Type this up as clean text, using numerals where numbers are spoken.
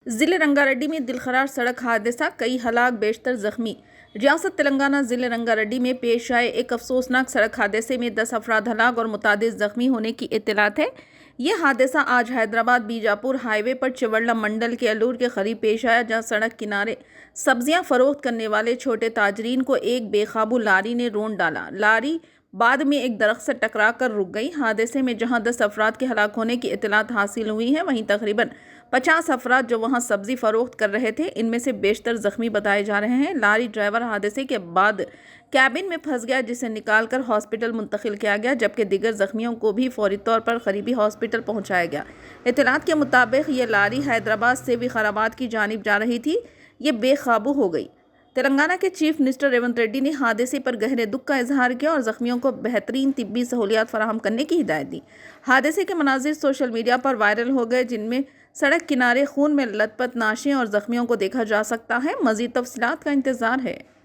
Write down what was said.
ضلع رنگا ریڈی میں دلخرار سڑک حادثہ، کئی ہلاک، بیشتر زخمی۔ ریاست تلنگانہ ضلع رنگا ریڈی میں پیش آئے ایک افسوسناک سڑک حادثے میں 10 افراد ہلاک اور متعدد زخمی ہونے کی اطلاعات ہے۔ یہ حادثہ آج حیدرآباد بیجاپور ہائی وے پر چیوڑلم منڈل کے الور کے قریب پیش آیا، جہاں سڑک کنارے سبزیاں فروخت کرنے والے چھوٹے تاجرین کو ایک بے قابو لاری نے رونڈ ڈالا۔ لاری بعد میں ایک درخت سے ٹکرا کر رک گئی۔ حادثے میں جہاں 10 افراد کے ہلاک ہونے کی اطلاعات حاصل ہوئی ہیں، وہیں تقریباً 50 افراد جو وہاں سبزی فروخت کر رہے تھے، ان میں سے بیشتر زخمی بتائے جا رہے ہیں۔ لاری ڈرائیور حادثے کے بعد کیبن میں پھنس گیا، جسے نکال کر ہاسپٹل منتقل کیا گیا، جبکہ دیگر زخمیوں کو بھی فوری طور پر قریبی ہاسپٹل پہنچایا گیا۔ اطلاعات کے مطابق یہ لاری حیدرآباد سے وقارآباد کی جانب جا رہی تھی، یہ بے قابو ہو گئی۔ تلنگانہ کے چیف منسٹر ریونت ریڈی نے حادثے پر گہرے دکھ کا اظہار کیا اور زخمیوں کو بہترین طبی سہولیات فراہم کرنے کی ہدایت دی۔ حادثے کے مناظر سوشل میڈیا پر وائرل ہو گئے، جن میں سڑک کنارے خون میں لت پت نعشیں اور زخمیوں کو دیکھا جا سکتا ہے۔ مزید تفصیلات کا انتظار ہے۔